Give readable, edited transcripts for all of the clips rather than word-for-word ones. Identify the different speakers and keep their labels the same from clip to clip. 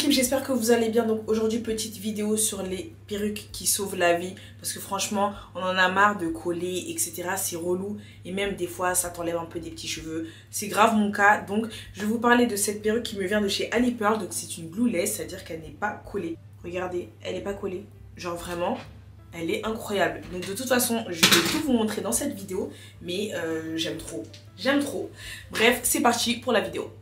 Speaker 1: team, j'espère que vous allez bien. Donc aujourd'hui, petite vidéo sur les perruques qui sauvent la vie. Parce que franchement, on en a marre de coller, etc. C'est relou. Et même des fois, ça t'enlève un peu des petits cheveux. C'est grave mon cas. Donc je vais vous parler de cette perruque qui me vient de chez Alipearl. Donc c'est une glueless, c'est-à-dire qu'elle n'est pas collée. Regardez, elle n'est pas collée. Genre vraiment, elle est incroyable. Donc de toute façon, je vais tout vous montrer dans cette vidéo. Mais j'aime trop. J'aime trop. Bref, c'est parti pour la vidéo.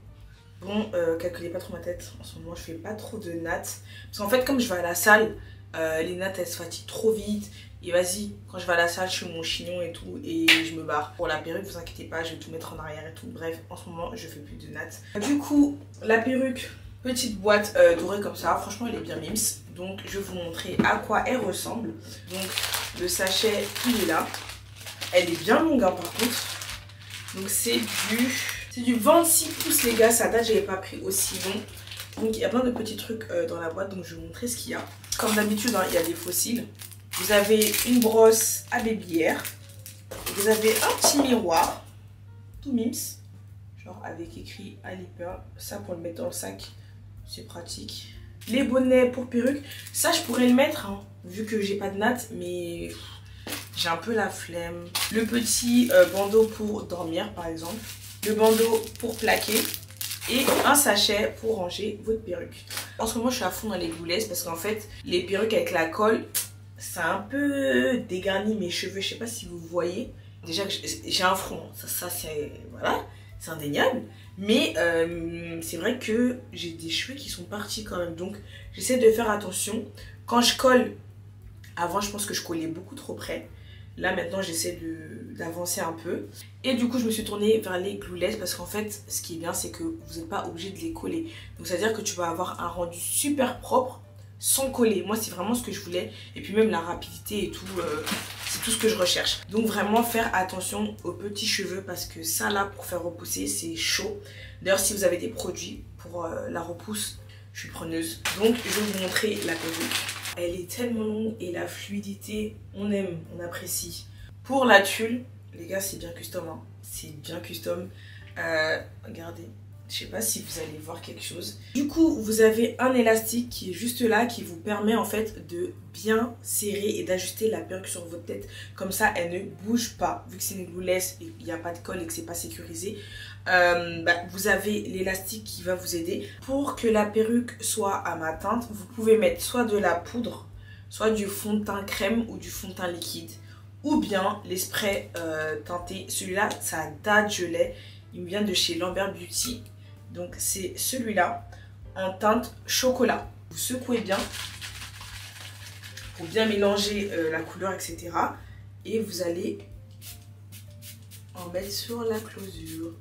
Speaker 1: Bon, calculez pas trop ma tête, en ce moment je fais pas trop de nattes. Parce qu'en fait comme je vais à la salle, les nattes elles se fatiguent trop vite. Et vas-y, quand je vais à la salle je fais mon chignon et tout et je me barre. Pour la perruque, vous inquiétez pas, je vais tout mettre en arrière et tout. Bref, en ce moment je fais plus de nattes. Du coup, la perruque, petite boîte dorée comme ça, franchement elle est bien mimes. Donc je vais vous montrer à quoi elle ressemble. Donc le sachet il est là. Elle est bien longue hein, par contre. Donc c'est du 26 pouces les gars, ça date, j'avais pas pris aussi long. Donc il y a plein de petits trucs dans la boîte, donc je vais vous montrer ce qu'il y a. Comme d'habitude, hein, il y a des fossiles. Vous avez une brosse à babyère. Vous avez un petit miroir, tout mims. Genre avec écrit Alipearl. Ça pour le mettre dans le sac, c'est pratique. Les bonnets pour perruque, ça je pourrais le mettre, hein, vu que j'ai pas de nattes, mais j'ai un peu la flemme. Le petit bandeau pour dormir par exemple. Le bandeau pour plaquer et un sachet pour ranger votre perruque. En ce moment je suis à fond dans les glueless parce qu'en fait les perruques avec la colle ça a un peu dégarni mes cheveux, je sais pas si vous voyez. Déjà j'ai un front, ça c'est voilà, c'est indéniable, mais c'est vrai que j'ai des cheveux qui sont partis quand même, donc j'essaie de faire attention. Quand je colle, avant je pense que je collais beaucoup trop près. Là maintenant j'essaie d'avancer un peu. Et du coup je me suis tournée vers les glueless parce qu'en fait ce qui est bien c'est que vous n'êtes pas obligé de les coller. Donc c'est à dire que tu vas avoir un rendu super propre sans coller. Moi c'est vraiment ce que je voulais. Et puis même la rapidité et tout, c'est tout ce que je recherche. Donc vraiment faire attention aux petits cheveux parce que ça là pour faire repousser c'est chaud. D'ailleurs si vous avez des produits pour la repousse, je suis preneuse. Donc je vais vous montrer la perruque. Elle est tellement longue et la fluidité, on aime, on apprécie. Pour la tulle, les gars, c'est bien custom. Hein. C'est bien custom. Regardez, je sais pas si vous allez voir quelque chose. Du coup, vous avez un élastique qui est juste là, qui vous permet en fait de bien serrer et d'ajuster la perruque sur votre tête. Comme ça, elle ne bouge pas. Vu que c'est une glueless et il n'y a pas de colle et que c'est pas sécurisé. Vous avez l'élastique qui va vous aider. Pour que la perruque soit à ma teinte, vous pouvez mettre soit de la poudre, soit du fond de teint crème ou du fond de teint liquide, ou bien les sprays teintés. Celui-là, ça date, je l'ai, il me vient de chez Lambert Beauty, donc c'est celui-là en teinte chocolat. Vous secouez bien pour bien mélanger la couleur, etc. Et vous allez en mettre sur la closure.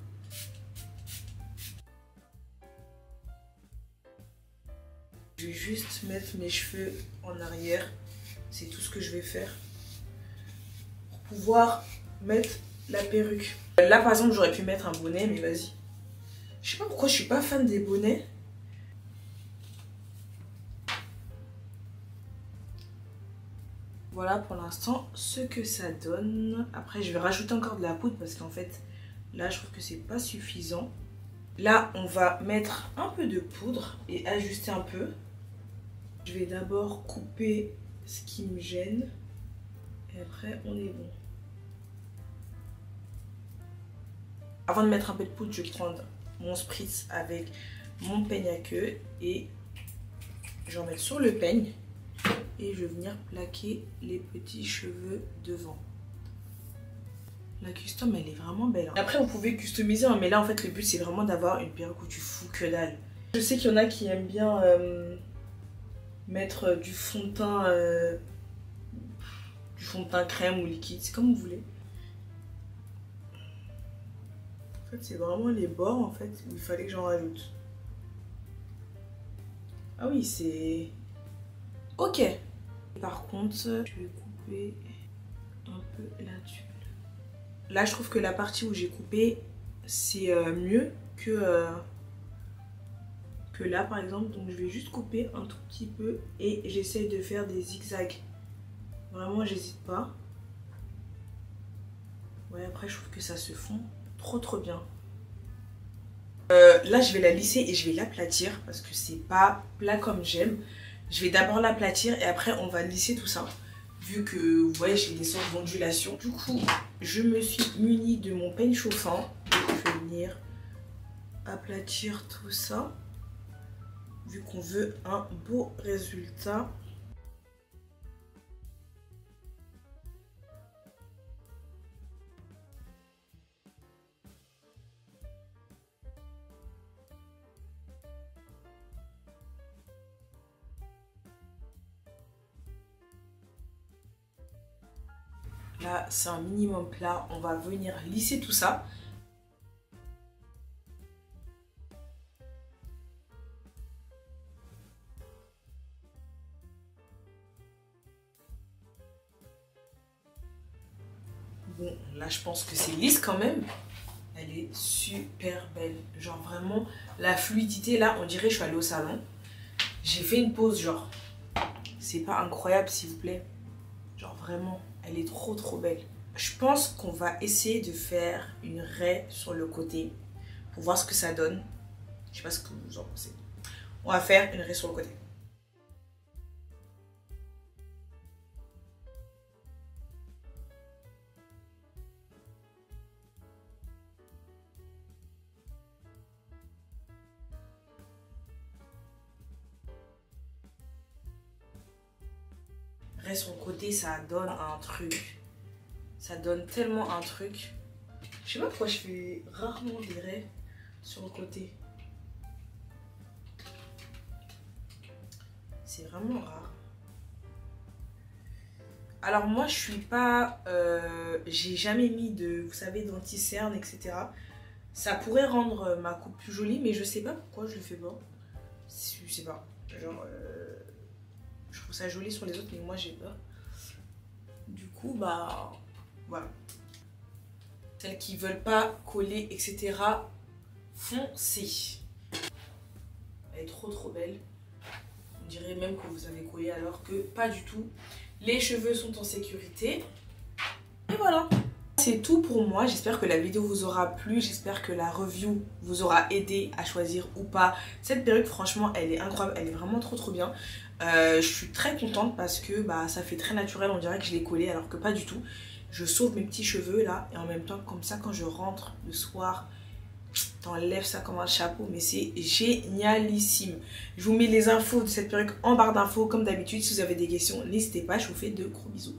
Speaker 1: Je vais juste mettre mes cheveux en arrière. C'est tout ce que je vais faire pour pouvoir mettre la perruque. Là par exemple j'aurais pu mettre un bonnet mais vas-y. Je sais pas pourquoi je suis pas fan des bonnets. Voilà pour l'instant ce que ça donne. Après je vais rajouter encore de la poudre parce qu'en fait là je trouve que c'est pas suffisant. Là on va mettre un peu de poudre et ajuster un peu. Je vais d'abord couper ce qui me gêne et après on est bon. Avant de mettre un peu de poudre, je vais prendre mon spritz avec mon peigne à queue et je vais en mettre sur le peigne et je vais venir plaquer les petits cheveux devant. La custom elle est vraiment belle. Hein. Après vous pouvez customiser hein, mais là en fait le but c'est vraiment d'avoir une perruque où tu fous que dalle. Je sais qu'il y en a qui aiment bien mettre du fond de teint crème ou liquide, c'est comme vous voulez. En fait c'est vraiment les bords en fait où il fallait que j'en rajoute. Ah oui c'est ok. Par contre je vais couper un peu la tulle. Là je trouve que la partie où j'ai coupé c'est mieux que là par exemple, donc je vais juste couper un tout petit peu et j'essaie de faire des zigzags. Vraiment j'hésite pas. Ouais après je trouve que ça se fond trop bien. Là je vais la lisser et je vais l'aplatir parce que c'est pas plat comme j'aime. Je vais d'abord l'aplatir et après on va lisser tout ça. Vu que vous voyez j'ai des sortes d'ondulations. Du coup je me suis munie de mon peigne chauffant. Et je vais venir aplatir tout ça. Vu qu'on veut un beau résultat. Là, c'est un minimum plat. On va venir lisser tout ça. Bon, là, je pense que c'est lisse quand même. Elle est super belle. Genre, vraiment, la fluidité, là, on dirait que je suis allée au salon. J'ai fait une pause, genre. C'est pas incroyable, s'il vous plaît. Genre, vraiment, elle est trop, trop belle. Je pense qu'on va essayer de faire une raie sur le côté pour voir ce que ça donne. Je sais pas ce que vous en pensez. On va faire une raie sur le côté. Raie sur le côté, ça donne un truc. Ça donne tellement un truc. Je sais pas pourquoi je fais rarement des raies sur le côté. C'est vraiment rare. Alors moi je suis pas... j'ai jamais mis de, vous savez, d'anti-cerne, etc. Ça pourrait rendre ma coupe plus jolie, mais je sais pas pourquoi je le fais pas. Je sais pas. Genre... je trouve ça joli sur les autres, mais moi j'ai peur. Du coup, bah... voilà. Celles qui veulent pas coller, etc. Foncez. Elle est trop trop belle. On dirait même que vous avez collé alors que pas du tout. Les cheveux sont en sécurité. Et voilà. C'est tout pour moi. J'espère que la vidéo vous aura plu. J'espère que la review vous aura aidé à choisir ou pas cette perruque. Franchement, elle est incroyable. Elle est vraiment trop trop bien. Je suis très contente parce que bah, ça fait très naturel. On dirait que je l'ai collé alors que pas du tout. Je sauve mes petits cheveux là. Et en même temps, comme ça, quand je rentre le soir... t'enlèves ça comme un chapeau, mais c'est génialissime. Je vous mets les infos de cette perruque en barre d'infos comme d'habitude. Si vous avez des questions, n'hésitez pas, je vous fais de gros bisous.